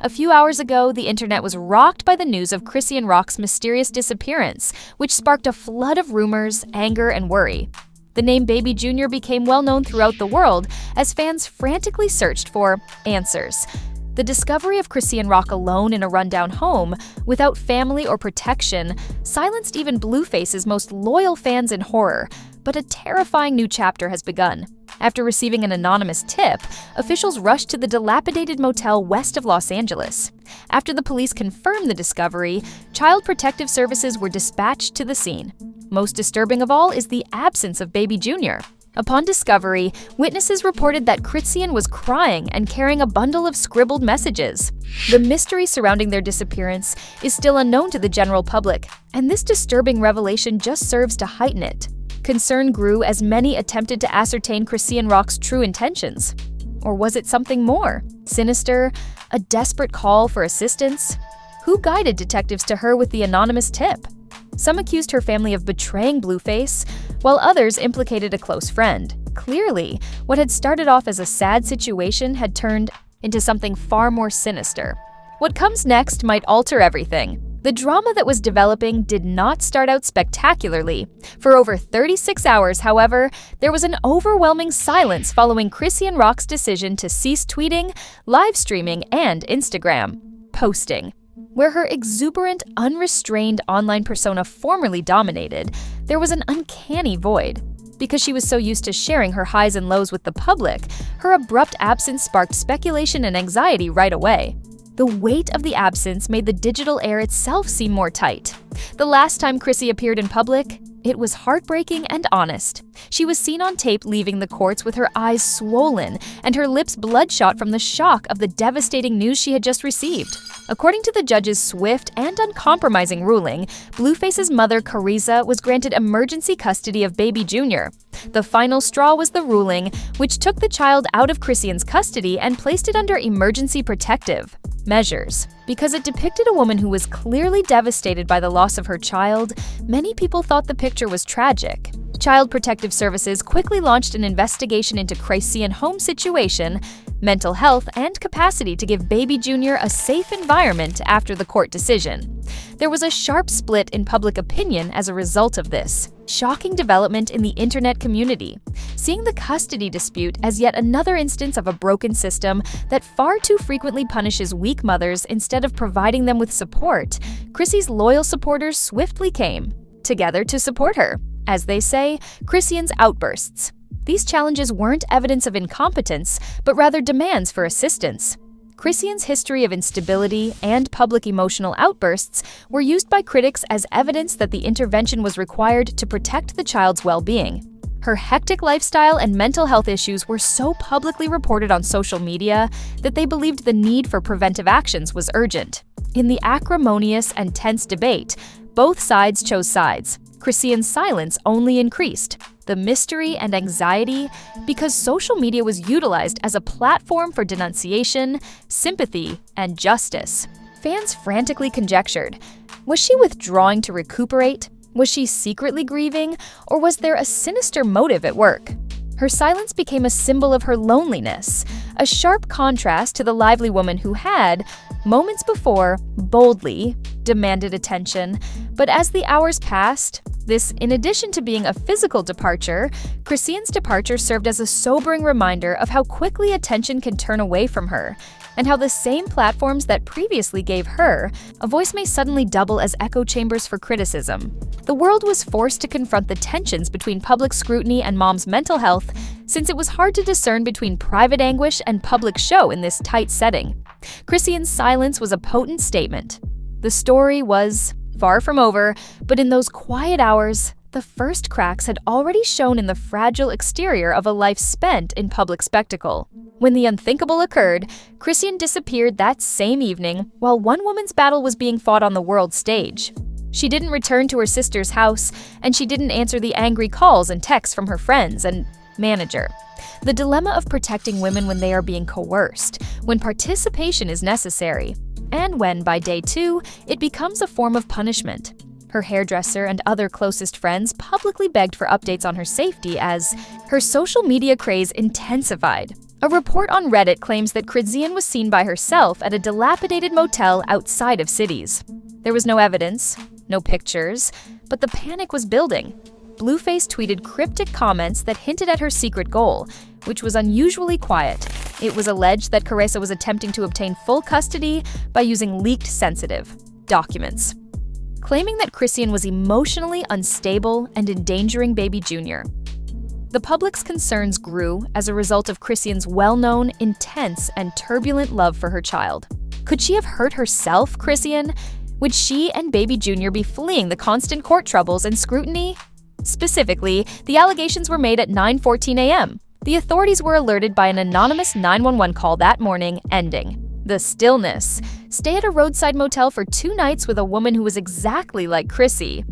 A few hours ago, the internet was rocked by the news of Chrisean Rock's mysterious disappearance, which sparked a flood of rumors, anger, and worry. The name Baby Jr. became well known throughout the world as fans frantically searched for answers. The discovery of Chrisean Rock alone in a rundown home, without family or protection, silenced even Blueface's most loyal fans in horror. But a terrifying new chapter has begun. After receiving an anonymous tip, officials rushed to the Dilapidated Motel west of Los Angeles. After the police confirmed the discovery, Child Protective Services were dispatched to the scene. Most disturbing of all is the absence of Baby Jr. Upon discovery, witnesses reported that Chrisean was crying and carrying a bundle of scribbled messages. The mystery surrounding their disappearance is still unknown to the general public, and this disturbing revelation just serves to heighten it. Concern grew as many attempted to ascertain Chrisean Rock's true intentions. Or was it something more? Sinister? A desperate call for assistance? Who guided detectives to her with the anonymous tip? Some accused her family of betraying Blueface, while others implicated a close friend. Clearly, what had started off as a sad situation had turned into something far more sinister. What comes next might alter everything. The drama that was developing did not start out spectacularly. For over 36 hours, however, there was an overwhelming silence following Chrisean Rock's decision to cease tweeting, live streaming, and Instagram posting. Where her exuberant, unrestrained online persona formerly dominated, there was an uncanny void. Because she was so used to sharing her highs and lows with the public, her abrupt absence sparked speculation and anxiety right away. The weight of the absence made the digital air itself seem more tight. The last time Chrissy appeared in public, it was heartbreaking and honest. She was seen on tape leaving the courts with her eyes swollen and her lips bloodshot from the shock of the devastating news she had just received. According to the judge's swift and uncompromising ruling, Blueface's mother, Carissa, was granted emergency custody of Baby Jr. The final straw was the ruling, which took the child out of Chrisean's custody and placed it under emergency protective measures. Because it depicted a woman who was clearly devastated by the loss of her child, many people thought the picture was tragic. Child Protective Services quickly launched an investigation into Chrisean's home situation, mental health, and capacity to give Baby Jr. a safe environment after the court decision. There was a sharp split in public opinion as a result of this shocking development in the internet community, seeing the custody dispute as yet another instance of a broken system that far too frequently punishes weak mothers instead of providing them with support. Chrissy's loyal supporters swiftly came together to support her. As they say, Chrisean's outbursts. These challenges weren't evidence of incompetence, but rather demands for assistance. Chrisean's history of instability and public emotional outbursts were used by critics as evidence that the intervention was required to protect the child's well-being. Her hectic lifestyle and mental health issues were so publicly reported on social media that they believed the need for preventive actions was urgent. In the acrimonious and tense debate, both sides chose sides. Chrisean's silence only increased the mystery and anxiety because social media was utilized as a platform for denunciation, sympathy, and justice. Fans frantically conjectured, was she withdrawing to recuperate? Was she secretly grieving? Or was there a sinister motive at work? Her silence became a symbol of her loneliness, a sharp contrast to the lively woman who had, moments before, boldly demanded attention. But as the hours passed, this, in addition to being a physical departure, Chrisean's departure served as a sobering reminder of how quickly attention can turn away from her, and how the same platforms that previously gave her a voice may suddenly double as echo chambers for criticism. The world was forced to confront the tensions between public scrutiny and Mom's mental health, since it was hard to discern between private anguish and public show in this tight setting. Chrisean's silence was a potent statement. The story was far from over, but in those quiet hours, the first cracks had already shown in the fragile exterior of a life spent in public spectacle. When the unthinkable occurred, Chrisean disappeared that same evening while one woman's battle was being fought on the world stage. She didn't return to her sister's house, and she didn't answer the angry calls and texts from her friends and manager. The dilemma of protecting women when they are being coerced, when participation is necessary, and when, by day 2, it becomes a form of punishment. Her hairdresser and other closest friends publicly begged for updates on her safety as her social media craze intensified. A report on Reddit claims that Chrisean was seen by herself at a dilapidated motel outside of cities. There was no evidence, no pictures, but the panic was building. Blueface tweeted cryptic comments that hinted at her secret goal, which was unusually quiet. It was alleged that Carissa was attempting to obtain full custody by using leaked sensitive documents, claiming that Chrisean was emotionally unstable and endangering baby Junior. The public's concerns grew as a result of Chrisean's well-known, intense, and turbulent love for her child. Could she have hurt herself, Chrisean? Would she and baby Junior be fleeing the constant court troubles and scrutiny? Specifically, the allegations were made at 9:14 a.m. The authorities were alerted by an anonymous 911 call that morning, ending the stillness. Stay at a roadside motel for 2 nights with a woman who was exactly like Chrissy.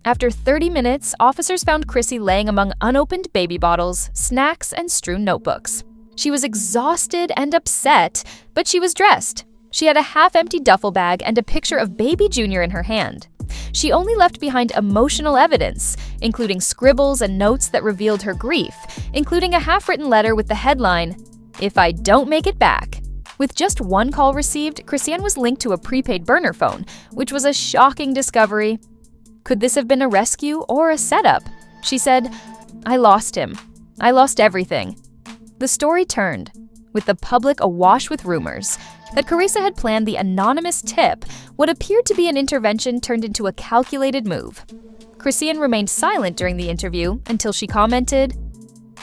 After 30 minutes, officers found Chrissy laying among unopened baby bottles, snacks, and strewn notebooks. She was exhausted and upset, but she was dressed. She had a half-empty duffel bag and a picture of baby Junior in her hand. She only left behind emotional evidence, including scribbles and notes that revealed her grief, including a half-written letter with the headline, "If I don't make it back." With just 1 call received, Chrisean was linked to a prepaid burner phone, which was a shocking discovery. Could this have been a rescue or a setup? She said, "I lost him. I lost everything." The story turned, with the public awash with rumors that Carissa had planned the anonymous tip. What appeared to be an intervention turned into a calculated move. Chrisean remained silent during the interview until she commented,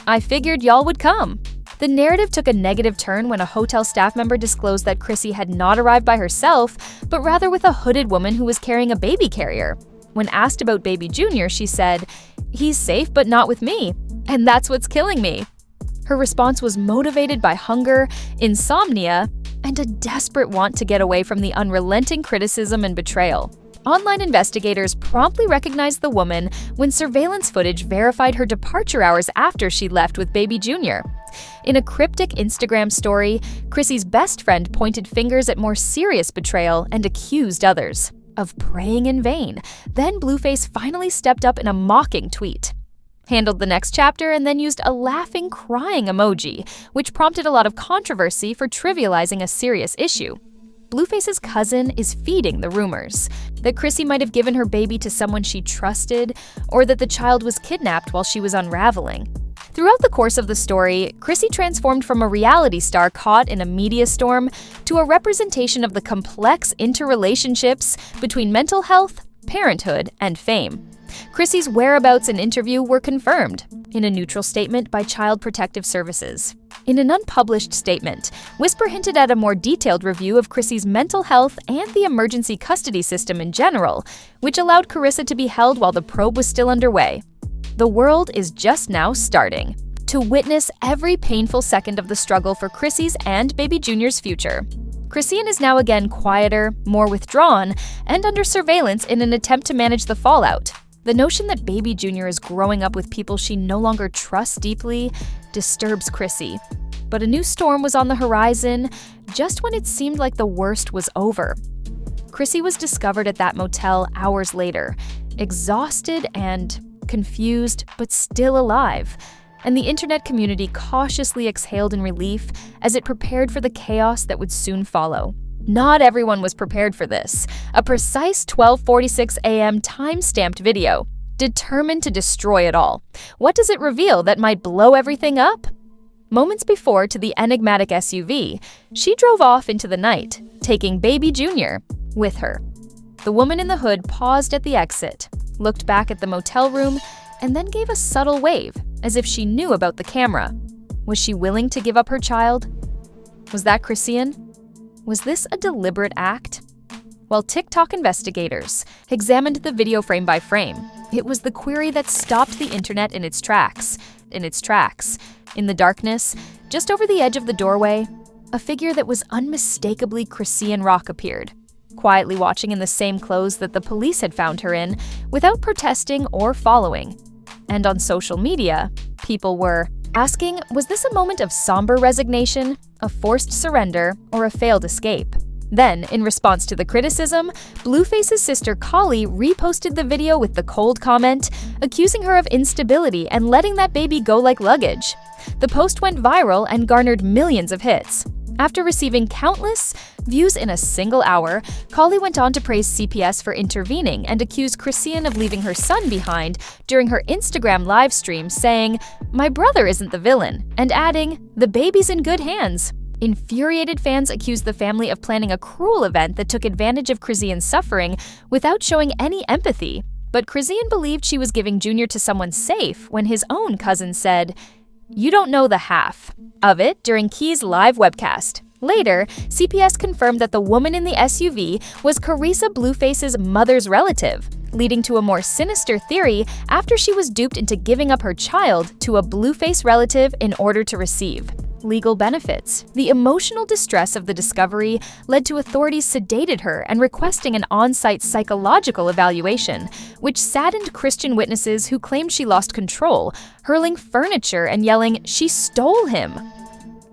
"I figured y'all would come." The narrative took a negative turn when a hotel staff member disclosed that Chrissy had not arrived by herself, but rather with a hooded woman who was carrying a baby carrier. When asked about baby Junior, she said, "He's safe but not with me, and that's what's killing me." Her response was motivated by hunger, insomnia, and a desperate want to get away from the unrelenting criticism and betrayal. Online investigators promptly recognized the woman when surveillance footage verified her departure hours after she left with baby Junior. In a cryptic Instagram story, Chrissy's best friend pointed fingers at more serious betrayal and accused others of praying in vain. Then Blueface finally stepped up in a mocking tweet, handled the next chapter, and then used a laughing, crying emoji, which prompted a lot of controversy for trivializing a serious issue. Blueface's cousin is feeding the rumors that Chrissy might have given her baby to someone she trusted, or that the child was kidnapped while she was unraveling. Throughout the course of the story, Chrissy transformed from a reality star caught in a media storm to a representation of the complex interrelationships between mental health, parenthood, and fame. Chrissy's whereabouts and interview were confirmed in a neutral statement by Child Protective Services. In an unpublished statement, Whisper hinted at a more detailed review of Chrissy's mental health and the emergency custody system in general, which allowed Carissa to be held while the probe was still underway. The world is just now starting to witness every painful second of the struggle for Chrissy's and baby Junior's future. Chrisean is now again quieter, more withdrawn, and under surveillance in an attempt to manage the fallout. The notion that baby Junior is growing up with people she no longer trusts deeply disturbs Chrissy. But a new storm was on the horizon just when it seemed like the worst was over. Chrissy was discovered at that motel hours later, exhausted and confused, but still alive. And the internet community cautiously exhaled in relief as it prepared for the chaos that would soon follow. Not everyone was prepared for this. A precise 12:46 a.m. time-stamped video, determined to destroy it all. What does it reveal that might blow everything up? Moments before, to the enigmatic SUV, she drove off into the night, taking baby Junior with her. The woman in the hood paused at the exit, looked back at the motel room, and then gave a subtle wave, as if she knew about the camera. Was she willing to give up her child? Was that Chrisean? Was this a deliberate act? While TikTok investigators examined the video frame by frame, it was the query that stopped the internet in its tracks. In the darkness, just over the edge of the doorway, a figure that was unmistakably Chrisean Rock appeared, quietly watching in the same clothes that the police had found her in, without protesting or following. And on social media, people were asking, was this a moment of somber resignation, a forced surrender, or a failed escape? Then, in response to the criticism, Blueface's sister Kali reposted the video with the cold comment, accusing her of instability and letting that baby go like luggage. The post went viral and garnered millions of hits. After receiving countless views in a single hour, Kali went on to praise CPS for intervening and accused Chrisean of leaving her son behind during her Instagram live stream, saying, "My brother isn't the villain," and adding, "The baby's in good hands." Infuriated fans accused the family of planning a cruel event that took advantage of Chrisean's suffering without showing any empathy. But Chrisean believed she was giving Junior to someone safe when his own cousin said, "You don't know the half" of it during Key's live webcast. Later, CPS confirmed that the woman in the SUV was Carissa Blueface's mother's relative, leading to a more sinister theory after she was duped into giving up her child to a Blueface relative in order to receive legal benefits. The emotional distress of the discovery led to authorities sedated her and requesting an on-site psychological evaluation, which saddened Christian witnesses who claimed she lost control, hurling furniture and yelling, "She stole him!"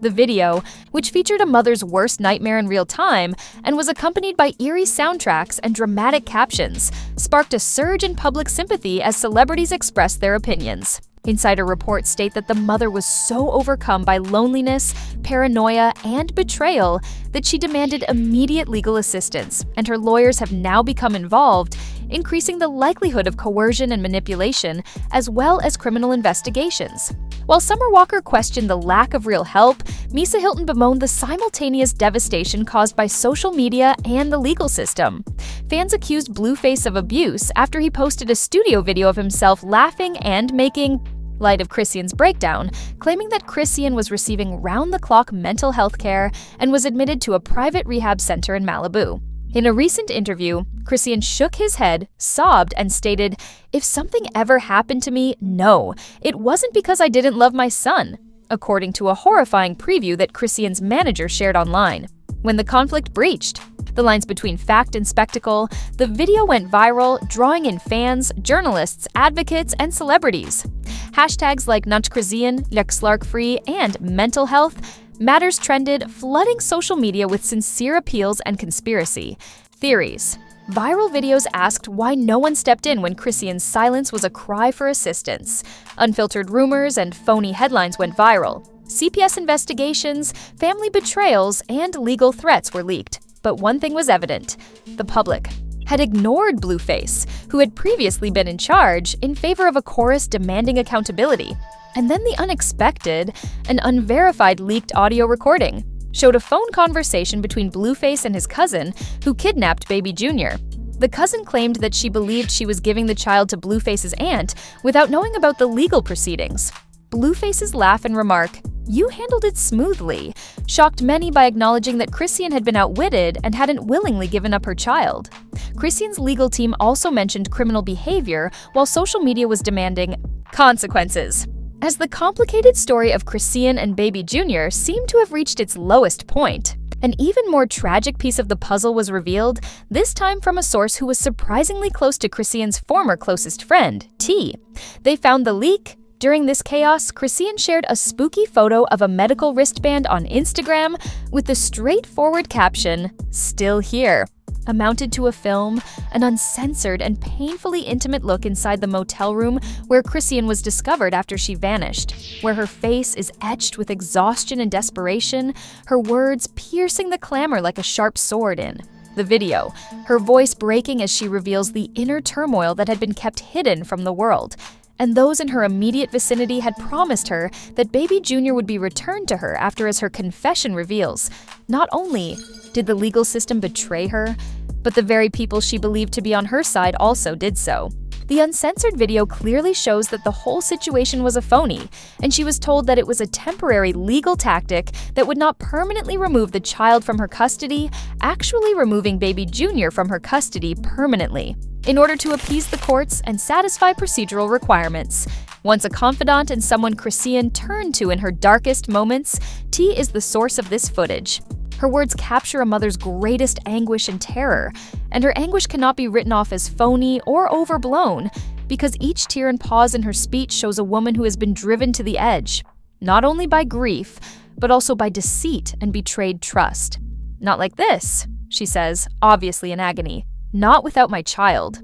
The video, which featured a mother's worst nightmare in real time and was accompanied by eerie soundtracks and dramatic captions, sparked a surge in public sympathy as celebrities expressed their opinions. Insider reports state that the mother was so overcome by loneliness, paranoia, and betrayal that she demanded immediate legal assistance, and her lawyers have now become involved, increasing the likelihood of coercion and manipulation, as well as criminal investigations. While Summer Walker questioned the lack of real help, Misa Hilton bemoaned the simultaneous devastation caused by social media and the legal system. Fans accused Blueface of abuse after he posted a studio video of himself laughing and making light of Chrisean's breakdown, claiming that Chrisean was receiving round-the-clock mental health care and was admitted to a private rehab center in Malibu. In a recent interview, Chrisean shook his head, sobbed, and stated, "If something ever happened to me, no, it wasn't because I didn't love my son," according to a horrifying preview that Chrisean's manager shared online. When the conflict breached the lines between fact and spectacle, the video went viral, drawing in fans, journalists, advocates, and celebrities. Hashtags like Not Chrisean, Lexlark Free, and Mental Health Matters trended, flooding social media with sincere appeals and conspiracy theories. Viral videos asked why no one stepped in when Chrisean's silence was a cry for assistance. Unfiltered rumors and phony headlines went viral. CPS investigations, family betrayals, and legal threats were leaked. But one thing was evident: the public had ignored Blueface, who had previously been in charge, in favor of a chorus demanding accountability. And then the unexpected, an unverified leaked audio recording, showed a phone conversation between Blueface and his cousin, who kidnapped baby Junior. The cousin claimed that she believed she was giving the child to Blueface's aunt without knowing about the legal proceedings. Blueface's laugh and remark, "You handled it smoothly," shocked many by acknowledging that Chrisean had been outwitted and hadn't willingly given up her child. Chrisean's legal team also mentioned criminal behavior, while social media was demanding consequences. As the complicated story of Chrisean and baby Junior seemed to have reached its lowest point, an even more tragic piece of the puzzle was revealed, this time from a source who was surprisingly close to Chrisean's former closest friend, T. They found the leak. During this chaos, Chrisean shared a spooky photo of a medical wristband on Instagram with the straightforward caption, "Still here," amounted to a film, an uncensored and painfully intimate look inside the motel room where Chrisean was discovered after she vanished, where her face is etched with exhaustion and desperation, her words piercing the clamor like a sharp sword in the video, her voice breaking as she reveals the inner turmoil that had been kept hidden from the world. And those in her immediate vicinity had promised her that baby Junior would be returned to her after, as her confession reveals, not only did the legal system betray her, but the very people she believed to be on her side also did so. The uncensored video clearly shows that the whole situation was a phony, and she was told that it was a temporary legal tactic that would not permanently remove the child from her custody, actually removing baby Junior from her custody permanently, in order to appease the courts and satisfy procedural requirements. Once a confidant and someone Chrisean turned to in her darkest moments, T is the source of this footage. Her words capture a mother's greatest anguish and terror, and her anguish cannot be written off as phony or overblown, because each tear and pause in her speech shows a woman who has been driven to the edge, not only by grief, but also by deceit and betrayed trust. Not like this. she says, obviously in agony. "Not without my child."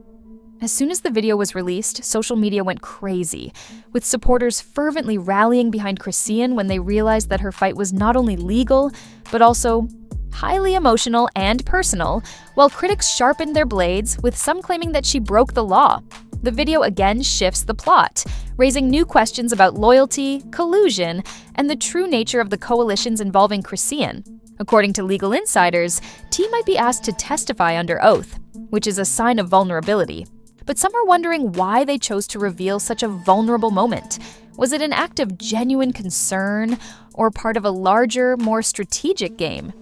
As soon as the video was released, social media went crazy, with supporters fervently rallying behind Chrisean when they realized that her fight was not only legal, but also highly emotional and personal, while critics sharpened their blades, with some claiming that she broke the law. The video again shifts the plot, raising new questions about loyalty, collusion, and the true nature of the coalitions involving Chrisean. According to legal insiders, T might be asked to testify under oath, which is a sign of vulnerability. But some are wondering why they chose to reveal such a vulnerable moment. Was it an act of genuine concern, or part of a larger, more strategic game?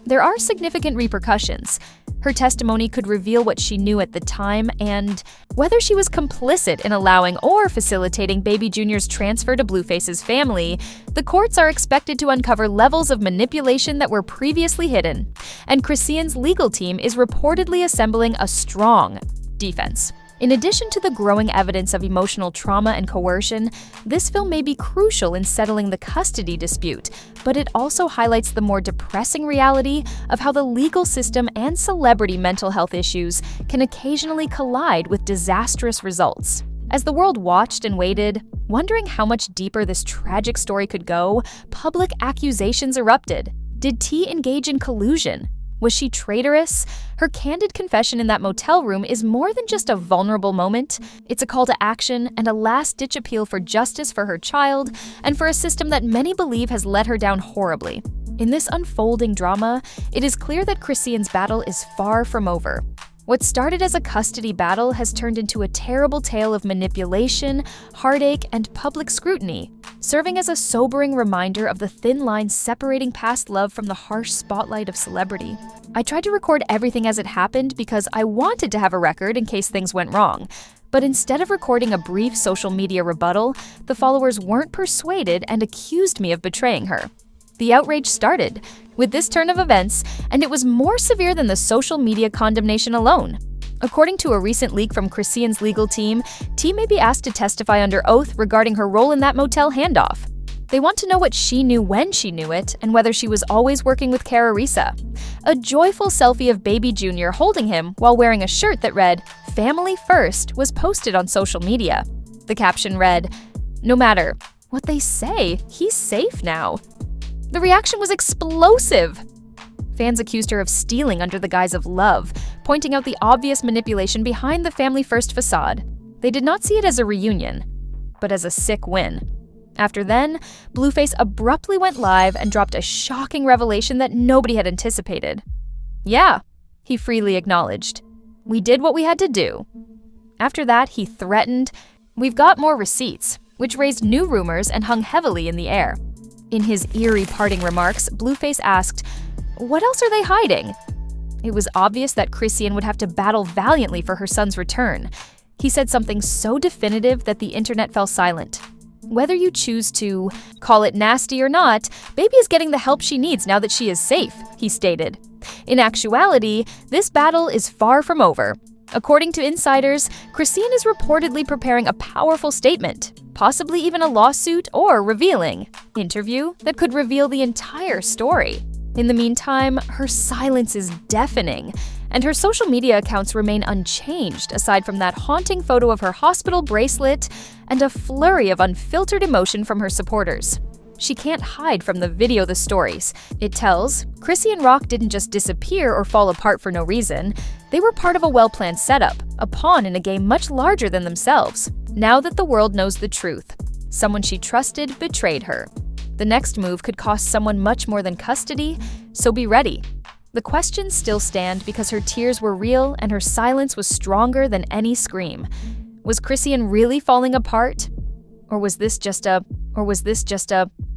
There are significant repercussions. Her testimony could reveal what she knew at the time and whether she was complicit in allowing or facilitating Baby Junior's transfer to Blueface's family. The courts are expected to uncover levels of manipulation that were previously hidden, and Chrisean's legal team is reportedly assembling a strong defense. In addition to the growing evidence of emotional trauma and coercion, this film may be crucial in settling the custody dispute, but it also highlights the more depressing reality of how the legal system and celebrity mental health issues can occasionally collide with disastrous results. As the world watched and waited, wondering how much deeper this tragic story could go, public accusations erupted. Did T engage in collusion? Was she traitorous? Her candid confession in that motel room is more than just a vulnerable moment. It's a call to action and a last-ditch appeal for justice for her child and for a system that many believe has let her down horribly. In this unfolding drama, it is clear that Chrisean's battle is far from over. What started as a custody battle has turned into a terrible tale of manipulation, heartache, and public scrutiny, serving as a sobering reminder of the thin line separating past love from the harsh spotlight of celebrity. I tried to record everything as it happened because I wanted to have a record in case things went wrong. But instead of recording a brief social media rebuttal, the followers weren't persuaded and accused me of betraying her. The outrage started with this turn of events, and it was more severe than the social media condemnation alone. According to a recent leak from Chrisean's legal team, T may be asked to testify under oath regarding her role in that motel handoff. They want to know what she knew when she knew it, and whether she was always working with Carissa. A joyful selfie of Baby Junior holding him while wearing a shirt that read, "Family First," was posted on social media. The caption read, "No matter what they say, he's safe now." The reaction was explosive. Fans accused her of stealing under the guise of love, pointing out the obvious manipulation behind the Family First facade. They did not see it as a reunion, but as a sick win. After then, Blueface abruptly went live and dropped a shocking revelation that nobody had anticipated. "Yeah," he freely acknowledged. "We did what we had to do." After that, he threatened, "We've got more receipts," which raised new rumors and hung heavily in the air. In his eerie parting remarks, Blueface asked, "What else are they hiding?" It was obvious that Chrisean would have to battle valiantly for her son's return. He said something so definitive that the internet fell silent. "Whether you choose to call it nasty or not, Baby is getting the help she needs now that she is safe," he stated. In actuality, this battle is far from over. According to insiders, Chrisean is reportedly preparing a powerful statement, possibly even a lawsuit or revealing interview that could reveal the entire story. In the meantime, her silence is deafening, and her social media accounts remain unchanged aside from that haunting photo of her hospital bracelet and a flurry of unfiltered emotion from her supporters. She can't hide from the video the stories. It tells, Chrisean Rock didn't just disappear or fall apart for no reason. They were part of a well-planned setup, a pawn in a game much larger than themselves. Now that the world knows the truth, someone she trusted betrayed her. The next move could cost someone much more than custody, so be ready. The questions still stand because her tears were real and her silence was stronger than any scream. Was Chrisean really falling apart? Or was this just a